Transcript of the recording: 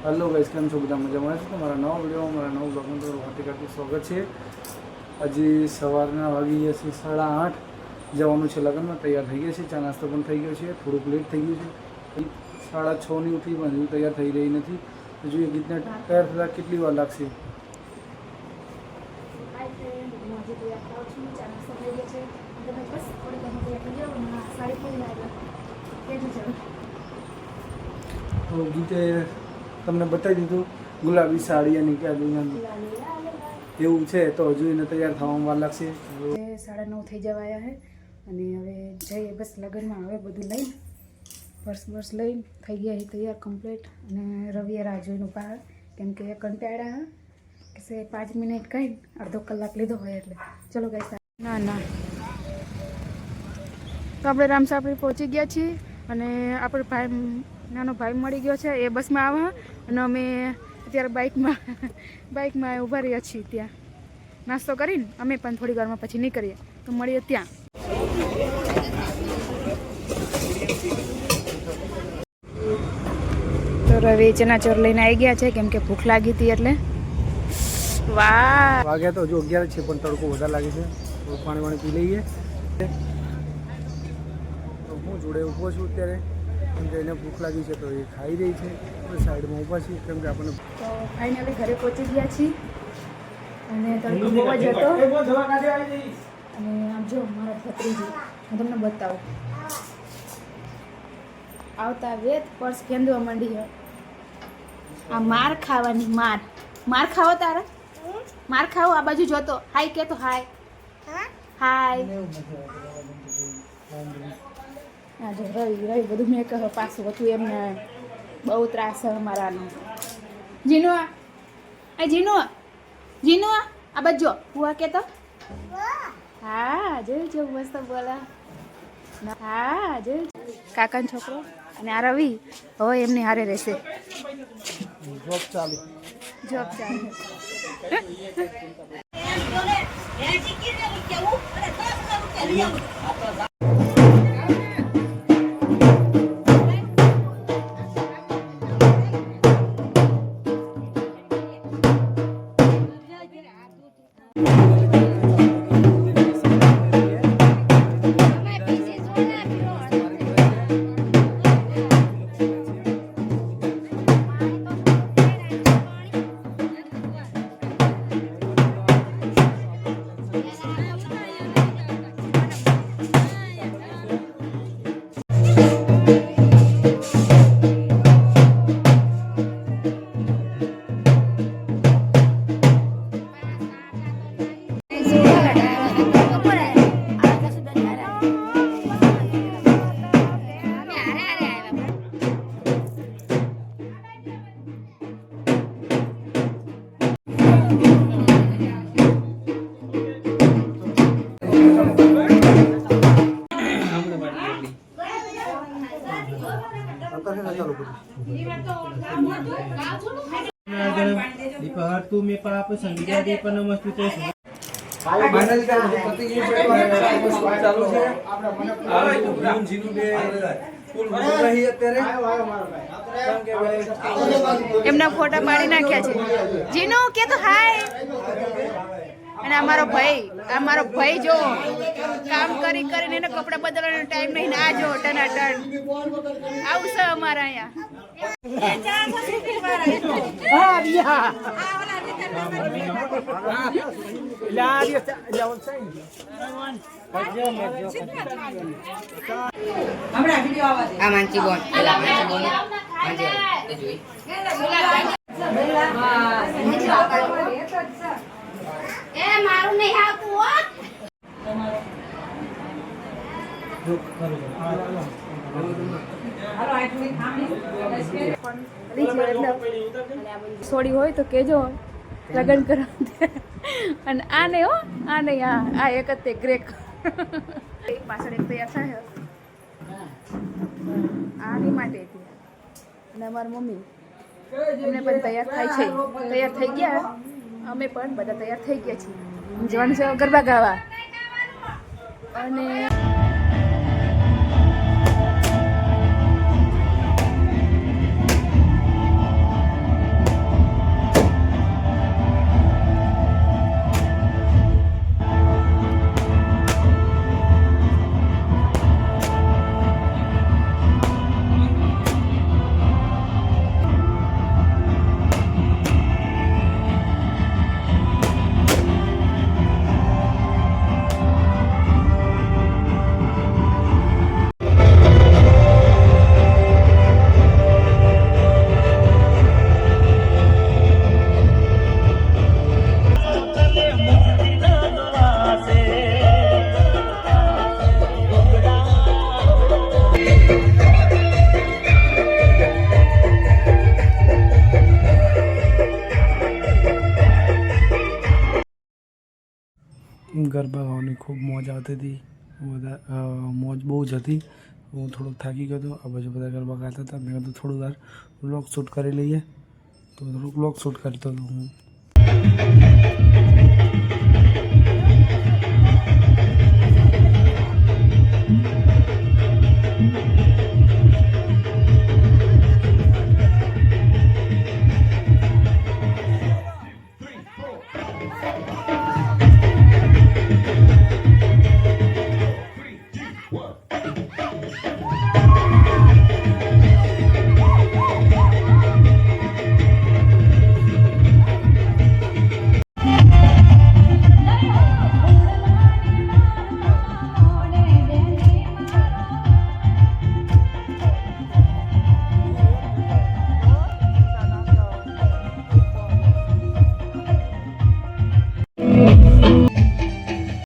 Hello guys, केम छो બધા મજામાં છો? તમારા નવા વિડીયો મારા નવું બ્લોગમાં તમારું હાર્દિક સ્વાગત છે। હજી સવારના વાગી ગયા છે 8:30। જવાનું છે લગ્નમાં, તૈયાર થઈ ગયા છે, ચા નાસ્તો પણ થઈ ગયો છે, થોડુંક લેટ થઈ ગયું છે। 6:30ની ઉઠી પણ હજુ તૈયાર થઈ રહી નથી, જોઈએ ગીતને તૈયાર થતાં કેટલી વાર લાગશે। તો ગીતે તમને બતાવી દીધું ગુલાબી સાડી અને ક્યાં એવું છે, તો હજુ એને તૈયાર થવામાં વાર લાગશે। 9:30 થઈ જવા આવ્યા છે અને હવે જઈએ બસ લગ્નમાં। હવે બધું લઈને પર્સ લઈને થઈ ગયા તૈયાર કમ્પ્લીટ। અને રવિએ રાહ જોઈને બહાર, કેમ કે કંટાળ્યા કે 5 મિનિટ કઈ અડધો કલાક લીધો હોય એટલે ચલો ગાઈસ। ના તો આપણે રામસાપડી પહોંચી ગયા છીએ અને આપણો ભાઈ નાનો ભાઈ મળી ગયો છે, એ બસમાં આવે અને અમે અત્યારે બાઇકમાં ઊભા રહ્યા છીએ। ત્યાં નાસ્તો કરીને અમે પણ થોડી વારમાં પછી નીકળીએ, તો મળીએ ત્યાં। તો રવિ ચનાચોર લઈને આવી ગયા છે, કેમ કે ભૂખ લાગી હતી એટલે। વાહ, વાગ્યા તો હજુ 11 છે, પણ તડકો વધારે લાગે છે, થોડું પાણી પી લઈએ। તો હું જોડે ઊભો છું અત્યારે, કેમ કે એને ભૂખ લાગી છે તો એ ખાઈ રહી છે, આપણે સાઈડમાં ઊભા છીએ કેમ કે આપણને। તો ફાઇનલી ઘરે પહોંચી ગયા છીએ અને તડકો બહુ જ હતો। અને આમ જો મારા ભત્રીજી, હું તમને બતાવું, આવતા વેત પર્સ ફેંદવા માંડી છે। આ માર ખાવાની, માર ખાવો તારે, માર ખાવો। આ બાજુ જોતો, હાય કે તો હાય હાય। હા જો રવિ બધું મેં કહો પાછું હતું, એમને બહુ ત્રાસ છે અમારાનો। જીનુ આ બાજુ જો, હુઆ કે તો હા જો મસ્ત બોલા। હા જો કાકાનો છોકરો અને આ રવિ હવે એમની હારે રહેશે। જોબ ચાલુ तू मे पाप संज्ञा दे पर नमस्ते तो ફાઇનલ પતિ ચાલુ છે। આપણે જીનું બે ફૂલ રહી અત્યારે, એમના ફોટા પાડી નાખ્યા છે। જીનુ કે તો હાય। અને અમારો ભાઈ જો કામ કરીને એને કપડા બદલવાનો ટાઈમ નહીં, ના જો ટનાટન આવું છે અમારા આ માનસી બોન પેલા માનસી બોન આજે તે જોઈ એ મારું નહીં આવતું હો। છોડી હોય તો કેજો, લગ્ન કરવા। અને આ નહીં હો, આ નહીં, આ એક જ તે ગ્રેક પાછળ એક તૈયાર થાય આની માટે હતી। અને અમારી મમ્મી એમને પણ તૈયાર થાય છે, તૈયાર થઈ ગયા, અમે પણ બધા તૈયાર થઈ ગયા છીએ। જવાનું છે ગરબા ગાવા અને ગરબા ગાવાની ખૂબ મોજ આવતી હતી, મોજ બહુ જ હતી. હું થોડોક થાકી ગયો હતો. આ બાજુ બધા ગરબા ગાતા હતા. મેં કીધું થોડું વાર વ્લોગ શૂટ કરી લઈએ, તો થોડુંક વ્લોગ શૂટ કરતો હતો હું.